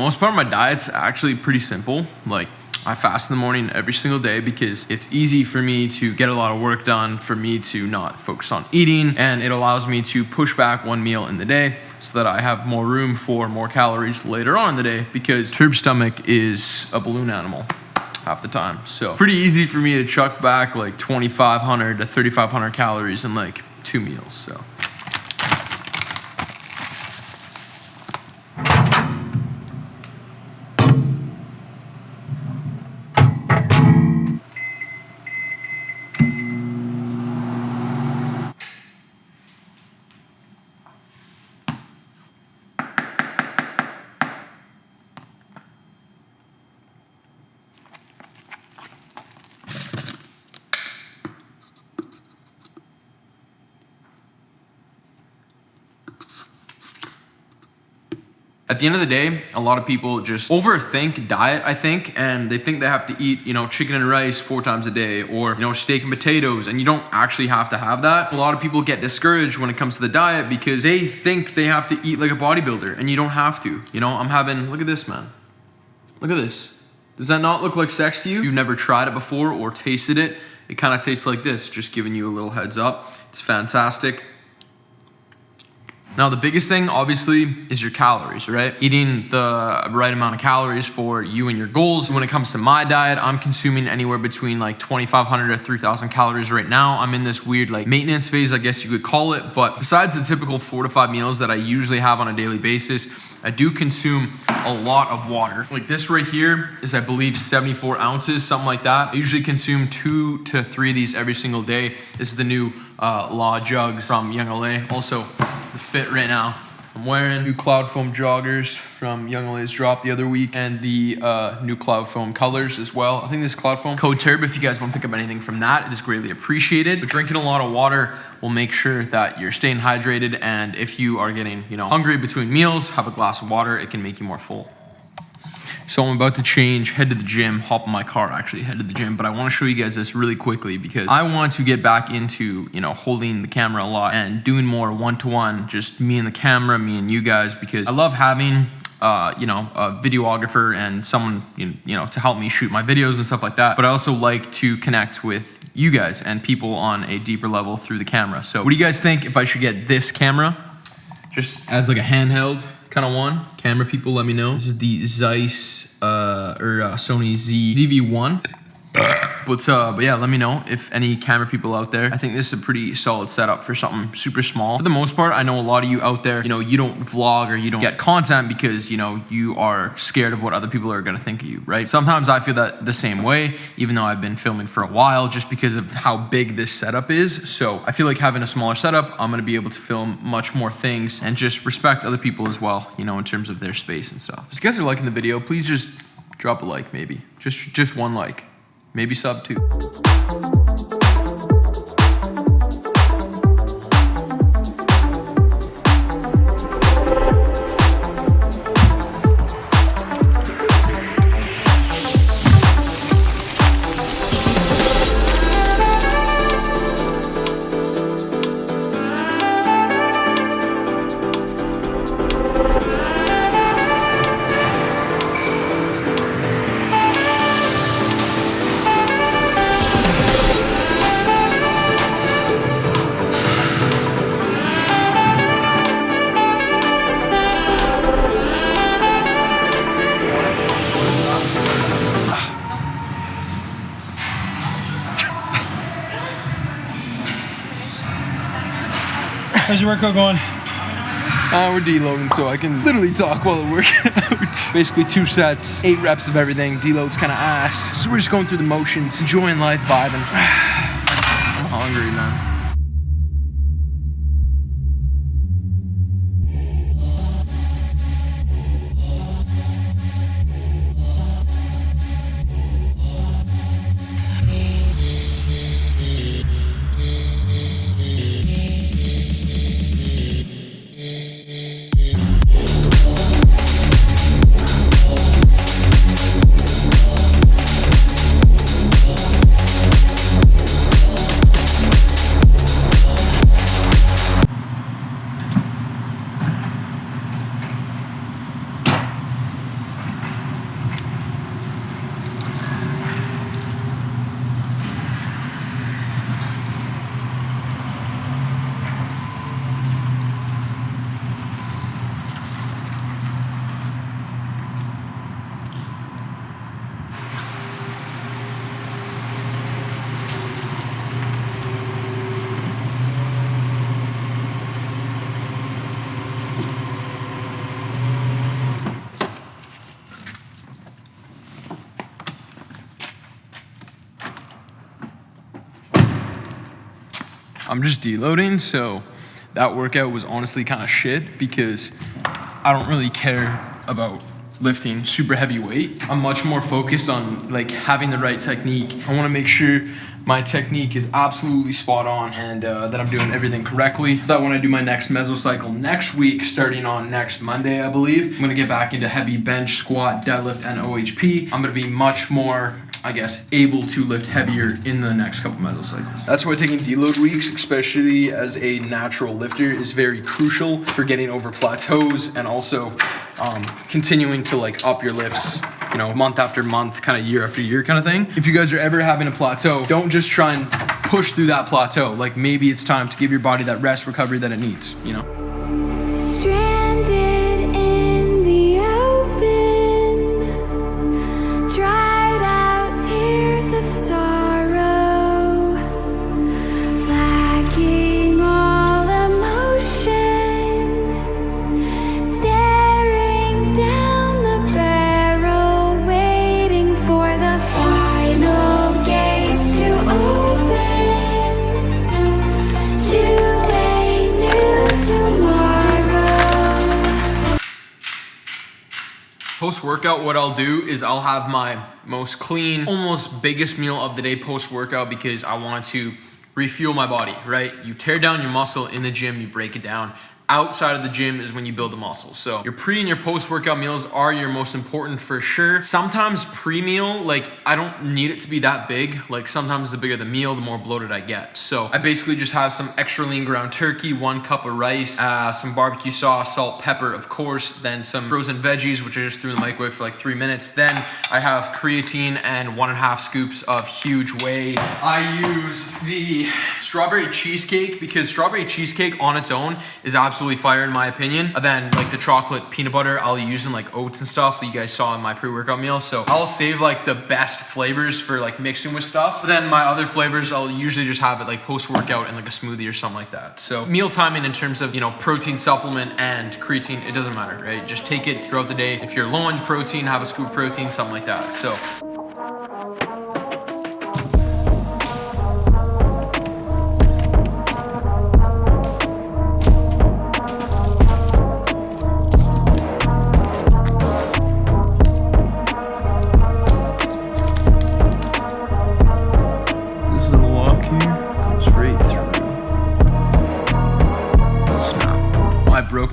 most part, my diet's actually pretty simple. Like, I fast in the morning every single day because it's easy for me to get a lot of work done, for me to not focus on eating, and it allows me to push back one meal in the day so that I have more room for more calories later on in the day, because turb stomach is a balloon animal half the time. So pretty easy for me to chuck back like 2,500 to 3,500 calories in like 2 meals. So at the end of the day, a lot of people just overthink diet, I think, and they think they have to eat, chicken and rice 4 times a day, or, steak and potatoes, and you don't actually have to have that. A lot of people get discouraged when it comes to the diet because they think they have to eat like a bodybuilder, and you don't have to. Look at this, man. Look at this. Does that not look like sex to you? You've never tried it before or tasted it. It kind of tastes like this, just giving you a little heads up. It's fantastic. Now, the biggest thing, obviously, is your calories, right? Eating the right amount of calories for you and your goals. When it comes to my diet, I'm consuming anywhere between like 2,500 to 3,000 calories right now. I'm in this weird like maintenance phase, I guess you could call it. But besides the typical 4 to 5 meals that I usually have on a daily basis, I do consume a lot of water. Like this right here is, I believe, 74 ounces, something like that. I usually consume 2 to 3 of these every single day. This is the new Law jugs from Young LA. Also, the fit right now, I'm wearing new Cloud Foam joggers from Young LA's drop the other week, and the new Cloud Foam colors as well. I think this is Cloud Foam. Code TURB if you guys want to pick up anything from that. It is greatly appreciated. But drinking a lot of water will make sure that you're staying hydrated, and if you are getting hungry between meals, have a glass of water. It can make you more full. So I'm about to change, head to the gym, hop in my car, actually head to the gym. But I want to show you guys this really quickly because I want to get back into, holding the camera a lot and doing more one-to-one, just me and the camera, me and you guys, because I love having, a videographer and someone, to help me shoot my videos and stuff like that. But I also like to connect with you guys and people on a deeper level through the camera. So what do you guys think if I should get this camera just as like a handheld kind of one? Camera people, let me know. This is the Zeiss Sony ZV-1. But yeah, let me know if any camera people out there. I think this is a pretty solid setup for something super small. For the most part, I know a lot of you out there, you don't vlog or you don't get content because, you are scared of what other people are gonna think of you, right? Sometimes I feel that the same way, even though I've been filming for a while, just because of how big this setup is. So I feel like having a smaller setup, I'm gonna be able to film much more things and just respect other people as well, in terms of their space and stuff. If you guys are liking the video, please just drop a like, maybe. Just one like. Maybe sub 2. How's your workout going? We're deloading, so I can literally talk while we're working out. Basically 2 sets, 8 reps of everything. Deload's kind of ass. So we're just going through the motions, enjoying life, vibing. I'm hungry, man. I'm just deloading, so that workout was honestly kind of shit because I don't really care about lifting super heavy weight. I'm much more focused on like having the right technique. I want to make sure my technique is absolutely spot on and that I'm doing everything correctly. That when I do my next mesocycle next week, starting on next Monday, I believe, I'm gonna get back into heavy bench, squat, deadlift, and OHP. I'm gonna be much more, I guess, able to lift heavier in the next couple mesocycles. That's why taking deload weeks, especially as a natural lifter, is very crucial for getting over plateaus and also continuing to like up your lifts, you know, month after month, kind of year after year kind of thing. If you guys are ever having a plateau, don't just try and push through that plateau. Like maybe it's time to give your body that rest recovery that it needs, you know? Stranded in the open, dried out tears of sorrow, lacking all emotion, staring down the barrel, waiting for the final gates to open to a new tomorrow. Post-workout, what I'll do is I'll have my most clean, almost biggest meal of the day post-workout because I want to refuel my body, right? You tear down your muscle in the gym, you break it down. Outside of the gym is when you build the muscle. So your pre and your post-workout meals are your most important for sure. Sometimes pre-meal, like I don't need it to be that big. Like sometimes the bigger the meal, the more bloated I get. So I basically just have some extra lean ground turkey, 1 cup of rice, some barbecue sauce, salt, pepper, of course, then some frozen veggies, which I just threw in the microwave for like 3 minutes. Then I have creatine and 1.5 scoops of huge whey. I use the strawberry cheesecake because strawberry cheesecake on its own is absolutely fire in my opinion. And then like the chocolate peanut butter I'll use in like oats and stuff that you guys saw in my pre-workout meal. So I'll save like the best flavors for like mixing with stuff. But then my other flavors I'll usually just have it like post-workout in like a smoothie or something like that. So meal timing in terms of, you know, protein supplement and creatine, it doesn't matter, right? Just take it throughout the day. If you're low on protein, have a scoop of protein, something like that. So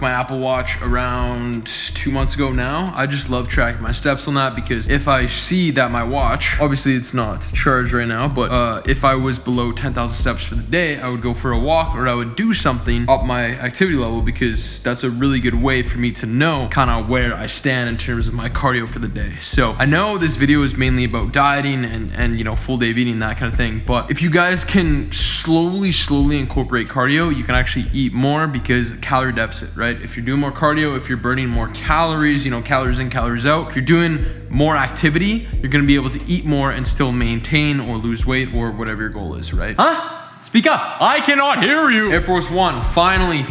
my Apple Watch around 2 months ago now. I just love tracking my steps on that because if I see that my watch, obviously it's not charged right now, but if I was below 10,000 steps for the day, I would go for a walk or I would do something up my activity level because that's a really good way for me to know kind of where I stand in terms of my cardio for the day. So I know this video is mainly about dieting and you know, full day of eating, that kind of thing, but if you guys can slowly incorporate cardio, you can actually eat more because calorie deficit, right? If you're doing more cardio, if you're burning more calories, you know, calories in, calories out, if you're doing more activity, you're gonna be able to eat more and still maintain or lose weight or whatever your goal is, right? Huh? Speak up. I cannot hear you. Air Force One, finally,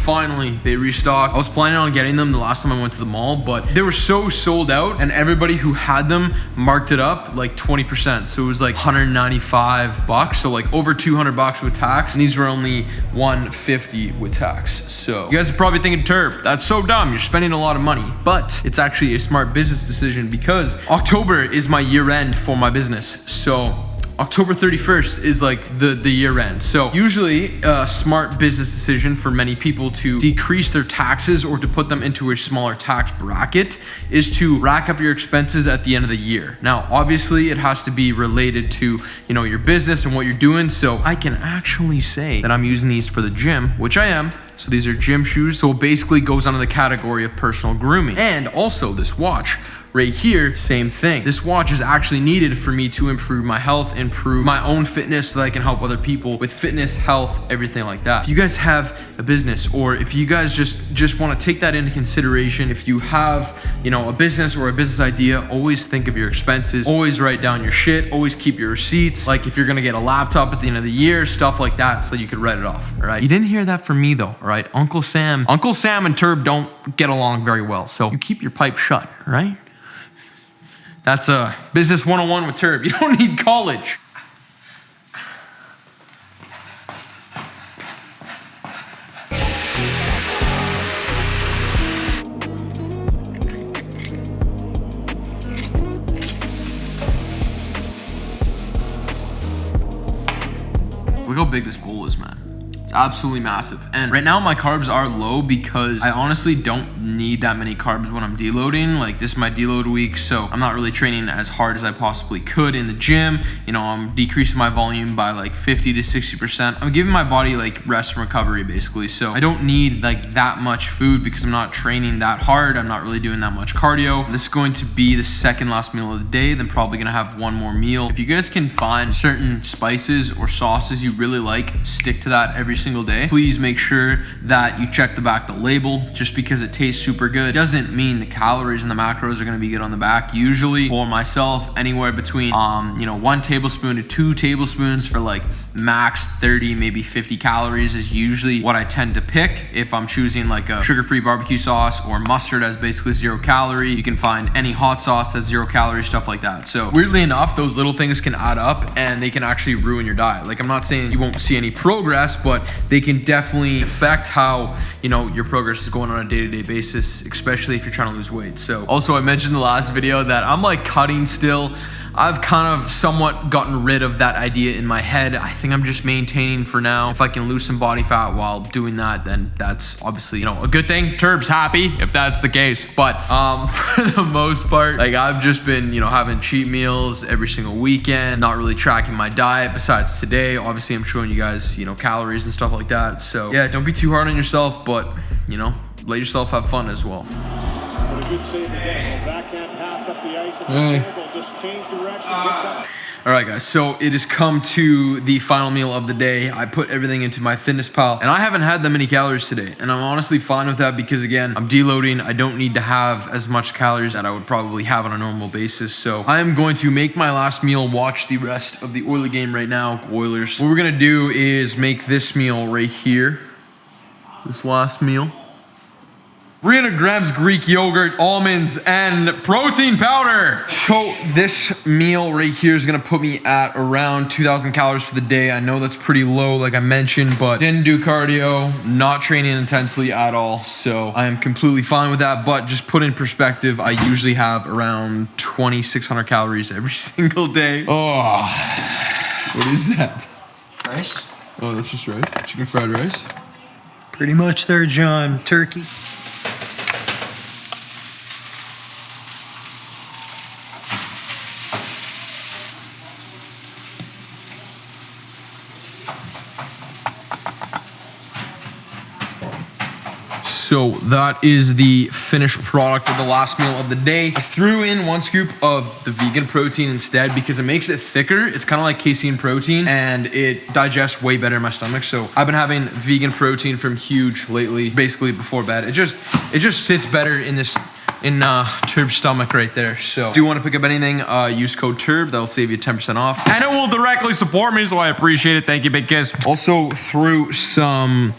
they restocked. I was planning on getting them the last time I went to the mall, but they were so sold out and everybody who had them marked it up like 20%. So it was like $195, so like over $200 with tax. And these were only $150 with tax. So you guys are probably thinking, Terp, that's so dumb. You're spending a lot of money, but it's actually a smart business decision because October is my year end for my business. So October 31st is like the year end. So usually a smart business decision for many people to decrease their taxes or to put them into a smaller tax bracket is to rack up your expenses at the end of the year. Now, obviously it has to be related to, you know, your business and what you're doing. So I can actually say that I'm using these for the gym, which I am. So these are gym shoes. So it basically goes under the category of personal grooming. And also this watch right here, same thing. This watch is actually needed for me to improve my health, improve my own fitness so that I can help other people with fitness, health, everything like that. If you guys have a business or if you guys just want to take that into consideration, if you have, you know, a business or a business idea, always think of your expenses, always write down your shit, always keep your receipts. Like if you're gonna get a laptop at the end of the year, stuff like that, so you could write it off, all right? You didn't hear that from me though, all right? Uncle Sam and Turb don't get along very well, so you keep your pipe shut, all right? That's a business 101 with Turb. You don't need college. Look how big this bowl is, man. It's absolutely massive. And right now my carbs are low because I honestly don't need that many carbs when I'm deloading. Like, this is my deload week, so I'm not really training as hard as I possibly could in the gym. You know, I'm decreasing my volume by like 50 to 60%. I'm giving my body like rest and recovery basically. So I don't need like that much food because I'm not training that hard. I'm not really doing that much cardio. This is going to be the second last meal of the day, then probably gonna have one more meal. If you guys can find certain spices or sauces you really like, stick to that every single day. Please make sure that you check the back of the label. Just because it tastes super good doesn't mean the calories and the macros are going to be good on the back. Usually for myself, anywhere between 1 tablespoon to 2 tablespoons for like max 30, maybe 50 calories is usually what I tend to pick. If I'm choosing like a sugar-free barbecue sauce or mustard as basically 0 calorie, you can find any hot sauce that's 0 calorie, stuff like that. So weirdly enough, those little things can add up and they can actually ruin your diet. Like, I'm not saying you won't see any progress, but they can definitely affect how, you know, your progress is going on a day-to-day basis, especially if you're trying to lose weight. So also, I mentioned in the last video that I'm like cutting still. I've kind of somewhat gotten rid of that idea in my head. I think I'm just maintaining for now. If I can lose some body fat while doing that, then that's obviously, you know, a good thing. Turb's happy if that's the case. But for the most part, like, I've just been, you know, having cheat meals every single weekend, not really tracking my diet besides today. Obviously, I'm showing you guys, you know, calories and stuff like that. So yeah, don't be too hard on yourself, but, you know, let yourself have fun as well. Good save again. Backhand pass up the ice. Hey. Just change direction. All right, guys, so it has come to the final meal of the day. I put everything into my fitness pal, and I haven't had that many calories today, and I'm honestly fine with that because, again, I'm deloading. I don't need to have as much calories that I would probably have on a normal basis. So I am going to make my last meal, watch the rest of the Oiler game right now, Oilers. What we're gonna do is make this meal right here, this last meal. 300 grams Greek yogurt, almonds, and protein powder. So this meal right here is gonna put me at around 2,000 calories for the day. I know that's pretty low, like I mentioned, but didn't do cardio, not training intensely at all. So I am completely fine with that. But just put in perspective, I usually have around 2,600 calories every single day. Oh, what is that? Rice? Oh, that's just rice, chicken fried rice. Pretty much there, John. Turkey. So that is the finished product of the last meal of the day. I threw in 1 scoop of the vegan protein instead because it makes it thicker. It's kind of like casein protein and it digests way better in my stomach. So I've been having vegan protein from Huge lately, basically before bed. It just sits better in this Turb's stomach right there. So do you want to pick up anything, use code TURB. That'll save you 10% off. And it will directly support me, so I appreciate it. Thank you, big kiss. Also threw some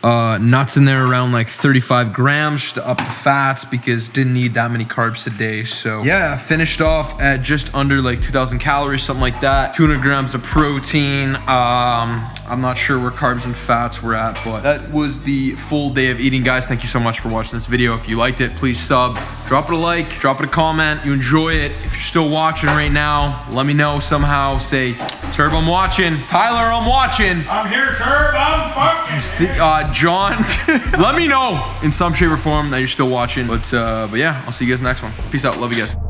nuts in there, around like 35 grams to up the fats because didn't need that many carbs today. So yeah, finished off at just under like 2,000 calories, something like that. 200 grams of protein. I'm not sure where carbs and fats were at, but that was the full day of eating, guys. Thank you so much for watching this video. If you liked it, please sub, drop it a like, drop it a comment. You enjoy it. If you're still watching right now, let me know somehow. Say, Turb, I'm watching. Tyler, I'm watching. I'm here, Turb. I'm fucking. John, let me know in some shape or form that you're still watching. But yeah, I'll see you guys next one. Peace out. Love you guys.